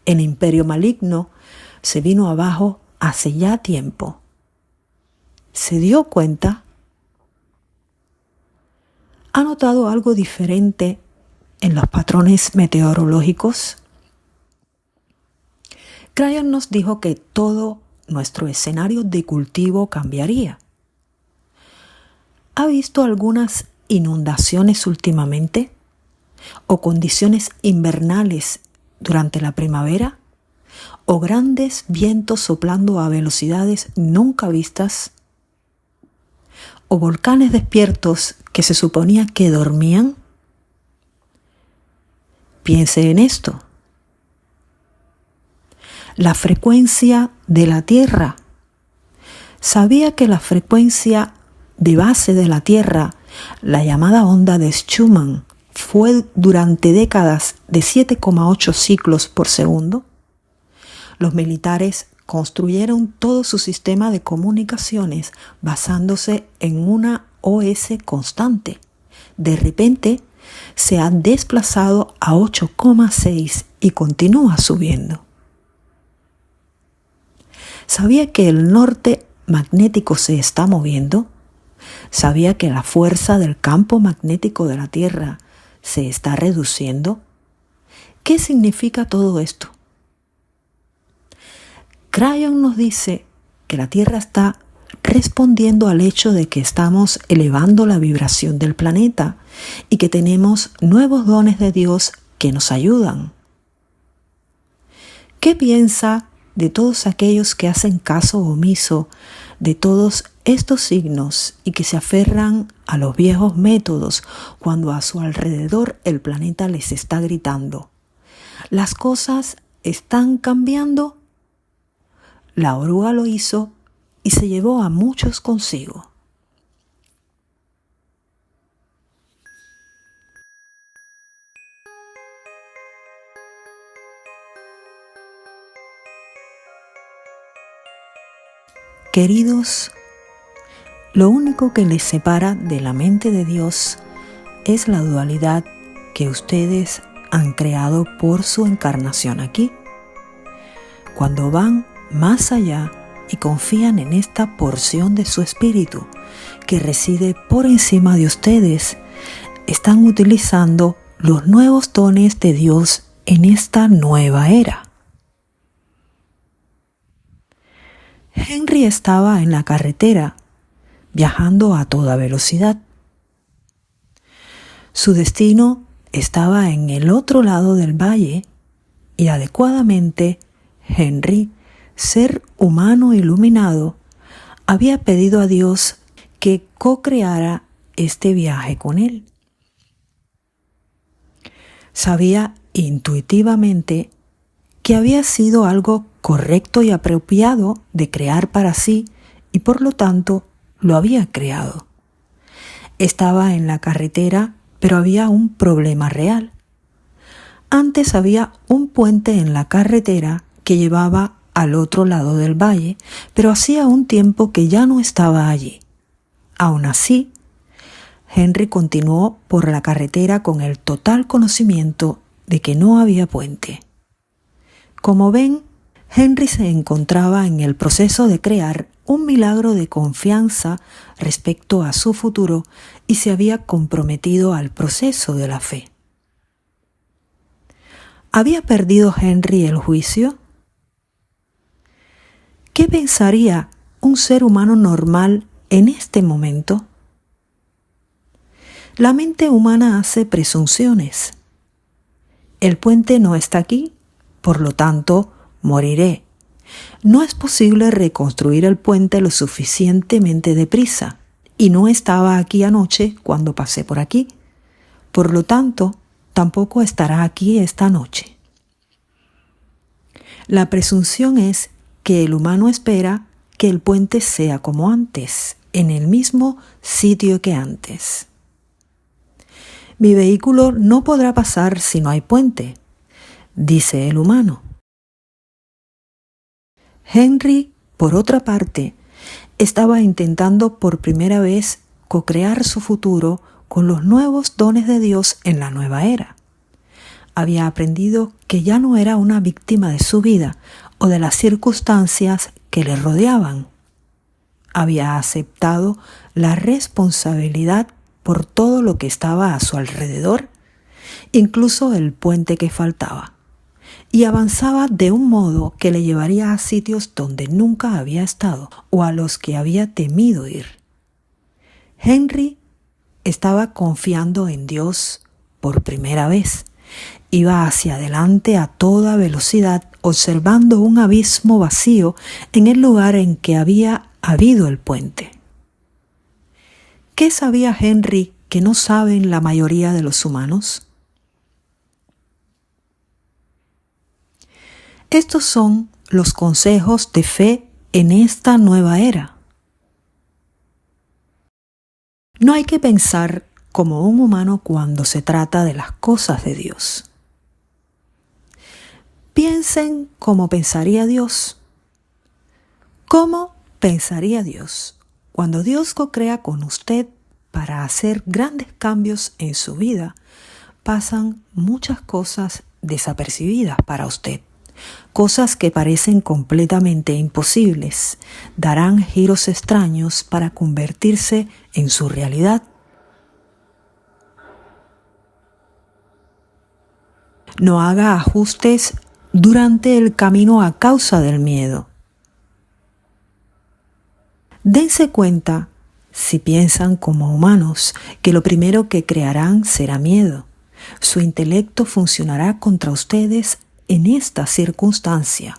El imperio maligno se vino abajo hace ya tiempo. ¿Se dio cuenta? ¿Ha notado algo diferente en los patrones meteorológicos? Crayon nos dijo que todo nuestro escenario de cultivo cambiaría. ¿Ha visto algunas inundaciones últimamente? ¿O condiciones invernales durante la primavera? ¿O grandes vientos soplando a velocidades nunca vistas? ¿O volcanes despiertos que se suponía que dormían? Piense en esto. La frecuencia de la Tierra. ¿Sabía que la frecuencia de base de la Tierra, la llamada onda de Schumann, fue durante décadas de 7,8 ciclos por segundo? Los militares construyeron todo su sistema de comunicaciones basándose en una OS constante. De repente se ha desplazado a 8,6 y continúa subiendo. ¿Sabía que el norte magnético se está moviendo? ¿Sabía que la fuerza del campo magnético de la Tierra se está reduciendo? ¿Qué significa todo esto? Crayon nos dice que la Tierra está respondiendo al hecho de que estamos elevando la vibración del planeta y que tenemos nuevos dones de Dios que nos ayudan. ¿Qué piensa de todos aquellos que hacen caso omiso de todos estos signos y que se aferran a los viejos métodos cuando a su alrededor el planeta les está gritando: ¿las cosas están cambiando? La oruga lo hizo y se llevó a muchos consigo. Queridos, lo único que les separa de la mente de Dios es la dualidad que ustedes han creado por su encarnación aquí. Cuando van más allá y confían en esta porción de su espíritu que reside por encima de ustedes, están utilizando los nuevos dones de Dios en esta nueva era. Henry estaba en la carretera, viajando a toda velocidad. Su destino estaba en el otro lado del valle y adecuadamente Henry, ser humano iluminado, había pedido a Dios que co-creara este viaje con él. Sabía intuitivamente que había sido algo correcto y apropiado de crear para sí y por lo tanto lo había creado. Estaba en la carretera, pero había un problema real. Antes había un puente en la carretera que llevaba al otro lado del valle, pero hacía un tiempo que ya no estaba allí. Aún así, Henry continuó por la carretera con el total conocimiento de que no había puente. Como ven, Henry se encontraba en el proceso de crear un milagro de confianza respecto a su futuro y se había comprometido al proceso de la fe. ¿Había perdido Henry el juicio? ¿Qué pensaría un ser humano normal en este momento? La mente humana hace presunciones. El puente no está aquí, por lo tanto, moriré. No es posible reconstruir el puente lo suficientemente deprisa y no estaba aquí anoche cuando pasé por aquí. Por lo tanto, tampoco estará aquí esta noche. La presunción es que el humano espera que el puente sea como antes, en el mismo sitio que antes. Mi vehículo no podrá pasar si no hay puente, dice el humano. Henry, por otra parte, estaba intentando por primera vez co-crear su futuro con los nuevos dones de Dios en la nueva era. Había aprendido que ya no era una víctima de su vida o de las circunstancias que le rodeaban. Había aceptado la responsabilidad por todo lo que estaba a su alrededor, incluso el puente que faltaba, y avanzaba de un modo que le llevaría a sitios donde nunca había estado o a los que había temido ir. Henry estaba confiando en Dios por primera vez. Iba hacia adelante a toda velocidad, observando un abismo vacío en el lugar en que había habido el puente. ¿Qué sabía Henry que no saben la mayoría de los humanos? Estos son los consejos de fe en esta nueva era. No hay que pensar como un humano cuando se trata de las cosas de Dios. Piensen como pensaría Dios. ¿Cómo pensaría Dios? Cuando Dios co-crea con usted para hacer grandes cambios en su vida, pasan muchas cosas desapercibidas para usted. Cosas que parecen completamente imposibles darán giros extraños para convertirse en su realidad. No haga ajustes durante el camino a causa del miedo. Dense cuenta, si piensan como humanos, que lo primero que crearán será miedo. Su intelecto funcionará contra ustedes en esta circunstancia,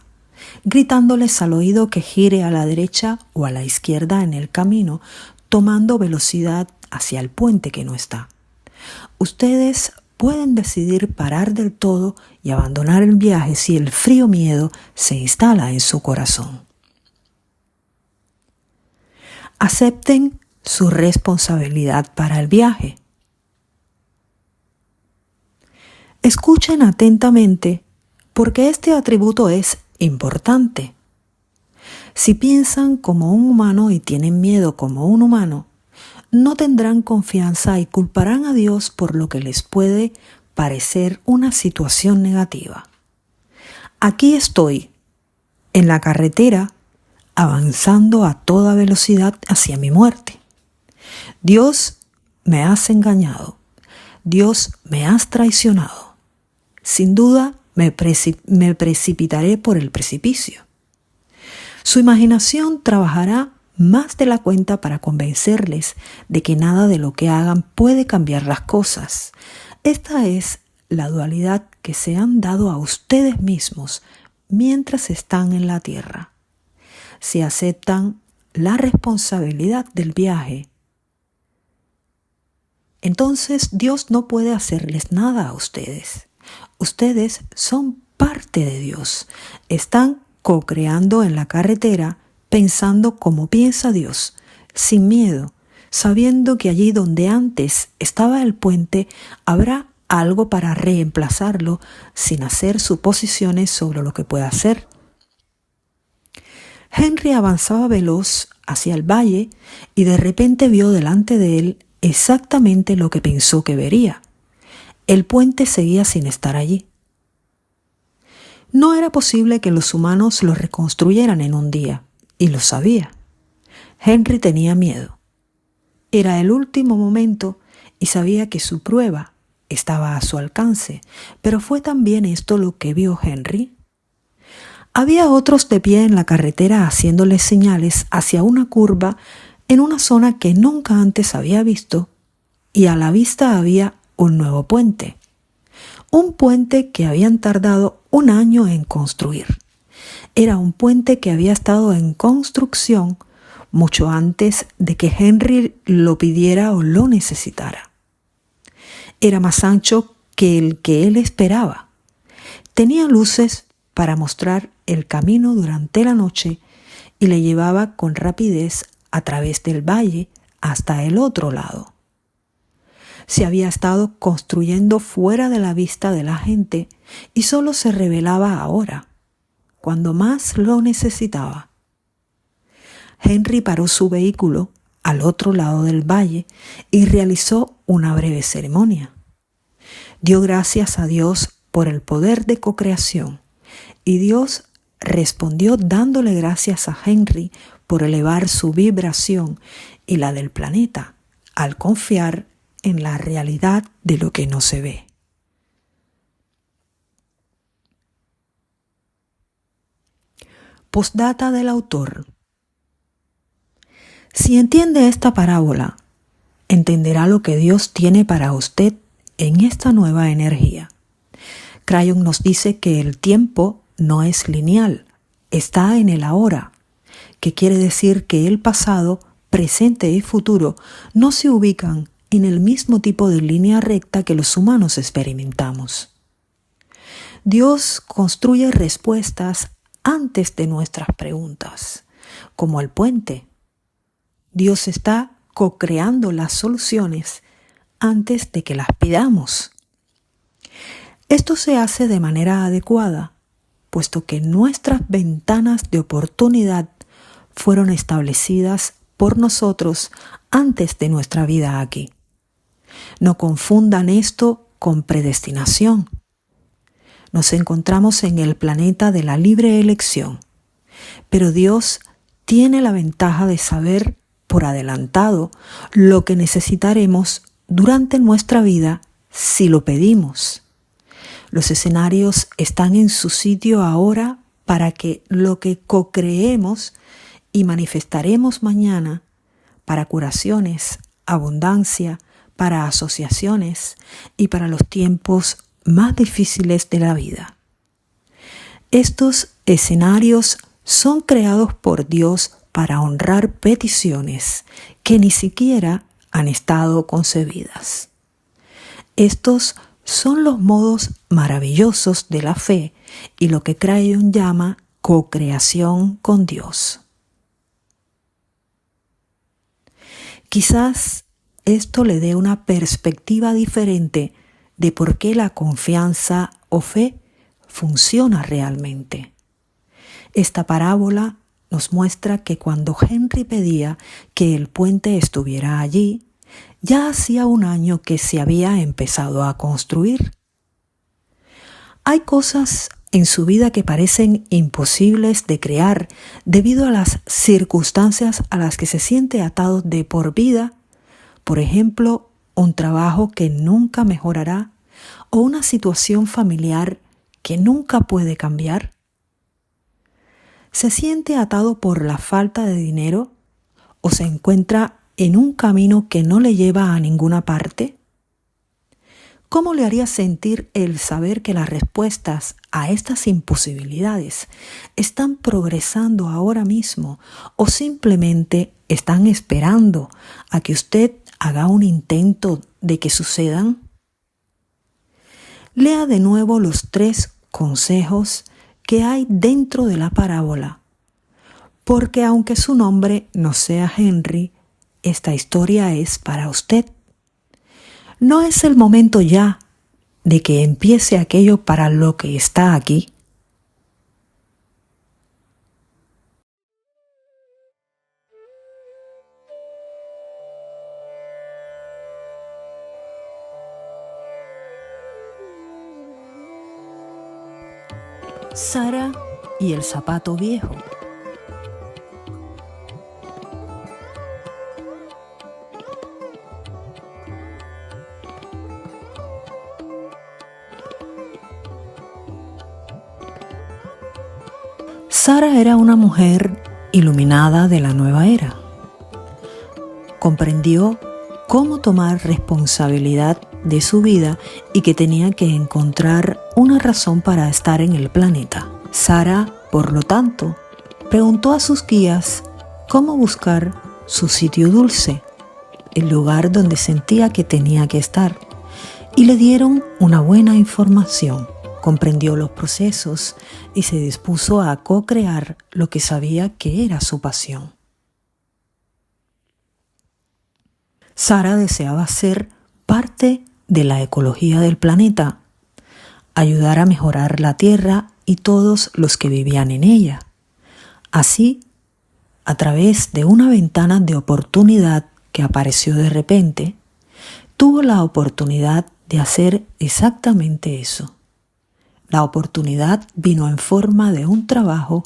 gritándoles al oído que gire a la derecha o a la izquierda en el camino, tomando velocidad hacia el puente que no está. Ustedes pueden decidir parar del todo y abandonar el viaje si el frío miedo se instala en su corazón. Acepten su responsabilidad para el viaje. Escuchen atentamente porque este atributo es importante. Si piensan como un humano y tienen miedo como un humano, no tendrán confianza y culparán a Dios por lo que les puede parecer una situación negativa. Aquí estoy, en la carretera, avanzando a toda velocidad hacia mi muerte. Dios, me has engañado. Dios, me has traicionado. Sin duda, me precipitaré por el precipicio. Su imaginación trabajará más de la cuenta para convencerles de que nada de lo que hagan puede cambiar las cosas. Esta es la dualidad que se han dado a ustedes mismos mientras están en la tierra. Si aceptan la responsabilidad del viaje, entonces Dios no puede hacerles nada a ustedes. Ustedes son parte de Dios. Están co-creando en la carretera, pensando como piensa Dios, sin miedo, sabiendo que allí donde antes estaba el puente habrá algo para reemplazarlo sin hacer suposiciones sobre lo que pueda hacer. Henry avanzaba veloz hacia el valle y de repente vio delante de él exactamente lo que pensó que vería. El puente seguía sin estar allí. No era posible que los humanos lo reconstruyeran en un día, y lo sabía. Henry tenía miedo. Era el último momento y sabía que su prueba estaba a su alcance, pero ¿fue también esto lo que vio Henry? Había otros de pie en la carretera haciéndole señales hacia una curva en una zona que nunca antes había visto, y a la vista había un nuevo puente. Un puente que habían tardado un año en construir. Era un puente que había estado en construcción mucho antes de que Henry lo pidiera o lo necesitara. Era más ancho que el que él esperaba. Tenía luces para mostrar el camino durante la noche y le llevaba con rapidez a través del valle hasta el otro lado. Se había estado construyendo fuera de la vista de la gente y solo se revelaba ahora, cuando más lo necesitaba. Henry paró su vehículo al otro lado del valle y realizó una breve ceremonia. Dio gracias a Dios por el poder de cocreación y Dios respondió dándole gracias a Henry por elevar su vibración y la del planeta al confiar en la realidad de lo que no se ve. Postdata del autor. Si entiende esta parábola, entenderá lo que Dios tiene para usted en esta nueva energía. Crayon nos dice que el tiempo no es lineal, está en el ahora, que quiere decir que el pasado, presente y futuro no se ubican en el mismo tipo de línea recta que los humanos experimentamos. Dios construye respuestas antes de nuestras preguntas, como el puente. Dios está co-creando las soluciones antes de que las pidamos. Esto se hace de manera adecuada, puesto que nuestras ventanas de oportunidad fueron establecidas por nosotros antes de nuestra vida aquí. No confundan esto con predestinación. Nos encontramos en el planeta de la libre elección, pero Dios tiene la ventaja de saber por adelantado lo que necesitaremos durante nuestra vida si lo pedimos. Los escenarios están en su sitio ahora para que lo que co-creemos y manifestaremos mañana para curaciones, abundancia, para asociaciones y para los tiempos más difíciles de la vida. Estos escenarios son creados por Dios para honrar peticiones que ni siquiera han estado concebidas. Estos son los modos maravillosos de la fe y lo que Crayon llama co-creación con Dios. Quizás esto le dé una perspectiva diferente de por qué la confianza o fe funciona realmente. Esta parábola nos muestra que cuando Henry pedía que el puente estuviera allí, ya hacía un año que se había empezado a construir. Hay cosas en su vida que parecen imposibles de crear debido a las circunstancias a las que se siente atado de por vida. Por ejemplo, un trabajo que nunca mejorará o una situación familiar que nunca puede cambiar. ¿Se siente atado por la falta de dinero o se encuentra en un camino que no le lleva a ninguna parte? ¿Cómo le haría sentir el saber que las respuestas a estas imposibilidades están progresando ahora mismo o simplemente están esperando a que usted haga un intento de que sucedan? Lea de nuevo los 3 consejos que hay dentro de la parábola, porque aunque su nombre no sea Henry, esta historia es para usted. ¿No es el momento ya de que empiece aquello para lo que está aquí? Sara y el zapato viejo. Sara era una mujer iluminada de la nueva era. Comprendió cómo tomar responsabilidad de su vida y que tenía que encontrar una razón para estar en el planeta. Sara, por lo tanto, preguntó a sus guías cómo buscar su sitio dulce, el lugar donde sentía que tenía que estar, y le dieron una buena información. Comprendió los procesos y se dispuso a co-crear lo que sabía que era su pasión. Sara deseaba ser parte de la ecología del planeta, ayudar a mejorar la tierra y todos los que vivían en ella. Así, a través de una ventana de oportunidad que apareció de repente, tuvo la oportunidad de hacer exactamente eso. La oportunidad vino en forma de un trabajo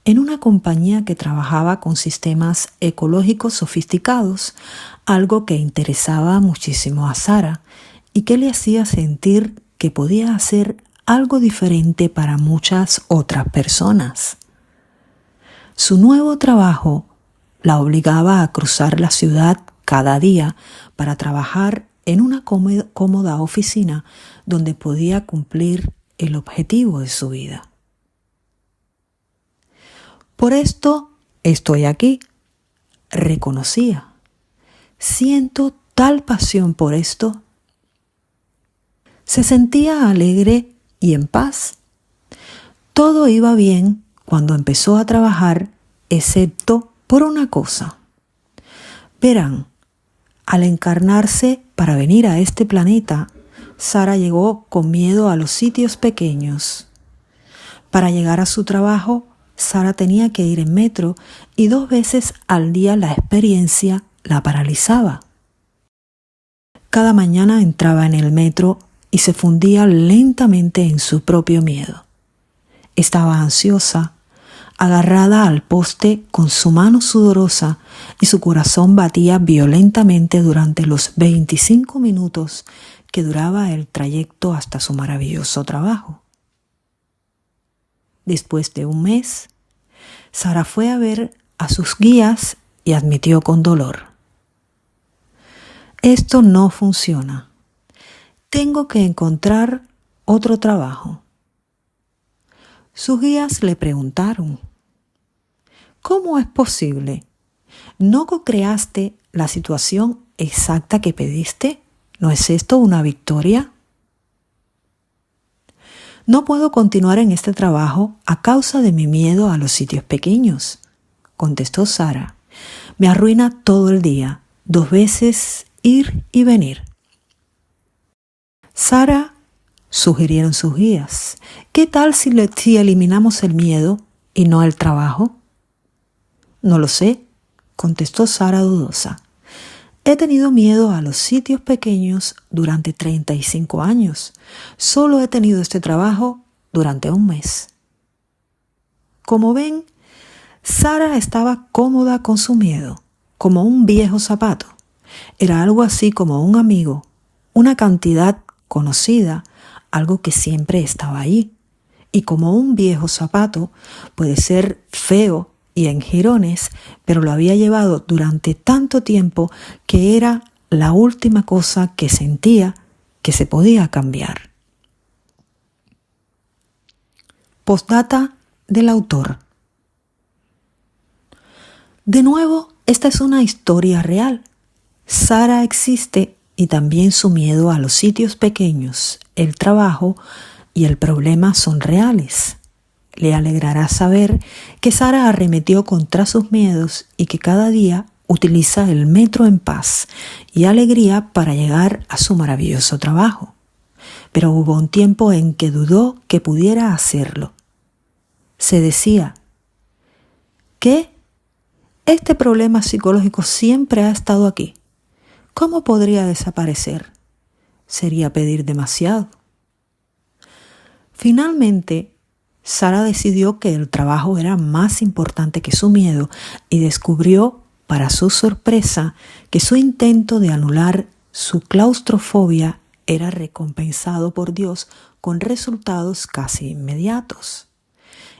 en una compañía que trabajaba con sistemas ecológicos sofisticados, algo que interesaba muchísimo a Sara y que le hacía sentir que podía hacer algo diferente para muchas otras personas. Su nuevo trabajo la obligaba a cruzar la ciudad cada día para trabajar en una cómoda oficina donde podía cumplir el objetivo de su vida. Por esto estoy aquí, reconocía. Siento tal pasión por esto. Se sentía alegre y en paz. Todo iba bien cuando empezó a trabajar, excepto por una cosa. Verán, al encarnarse para venir a este planeta, Sara llegó con miedo a los sitios pequeños. Para llegar a su trabajo, Sara tenía que ir en metro y 2 veces al día la experiencia la paralizaba. Cada mañana entraba en el metro y se fundía lentamente en su propio miedo. Estaba ansiosa, agarrada al poste con su mano sudorosa y su corazón batía violentamente durante los 25 minutos que duraba el trayecto hasta su maravilloso trabajo. Después de un mes, Sara fue a ver a sus guías y admitió con dolor: esto no funciona. Tengo que encontrar otro trabajo. Sus guías le preguntaron: ¿cómo es posible? ¿No co-creaste la situación exacta que pediste? ¿No es esto una victoria? No puedo continuar en este trabajo a causa de mi miedo a los sitios pequeños, contestó Sara. Me arruina todo el día, 2 veces ir y venir. Sara, sugirieron sus guías, ¿qué tal si eliminamos el miedo y no el trabajo? No lo sé, contestó Sara dudosa. He tenido miedo a los sitios pequeños durante 35 años. Solo he tenido este trabajo durante un mes. Como ven, Sara estaba cómoda con su miedo, como un viejo zapato. Era algo así como un amigo, una cantidad conocida, algo que siempre estaba ahí. Y como un viejo zapato puede ser feo y en jirones, pero lo había llevado durante tanto tiempo que era la última cosa que sentía que se podía cambiar. Postdata del autor. De nuevo, esta es una historia real. Sara existe y también su miedo a los sitios pequeños, el trabajo y el problema son reales. Le alegrará saber que Sara arremetió contra sus miedos y que cada día utiliza el metro en paz y alegría para llegar a su maravilloso trabajo. Pero hubo un tiempo en que dudó que pudiera hacerlo. Se decía: ¿qué? Este problema psicológico siempre ha estado aquí. ¿Cómo podría desaparecer? Sería pedir demasiado. Finalmente, Sara decidió que el trabajo era más importante que su miedo y descubrió, para su sorpresa, que su intento de anular su claustrofobia era recompensado por Dios con resultados casi inmediatos.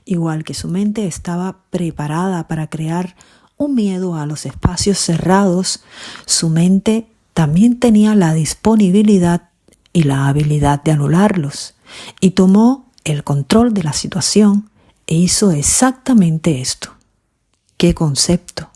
Igual que su mente estaba preparada para crear un miedo a los espacios cerrados, su mente también tenía la disponibilidad y la habilidad de anularlos, y tomó el control de la situación e hizo exactamente esto. ¡Qué concepto!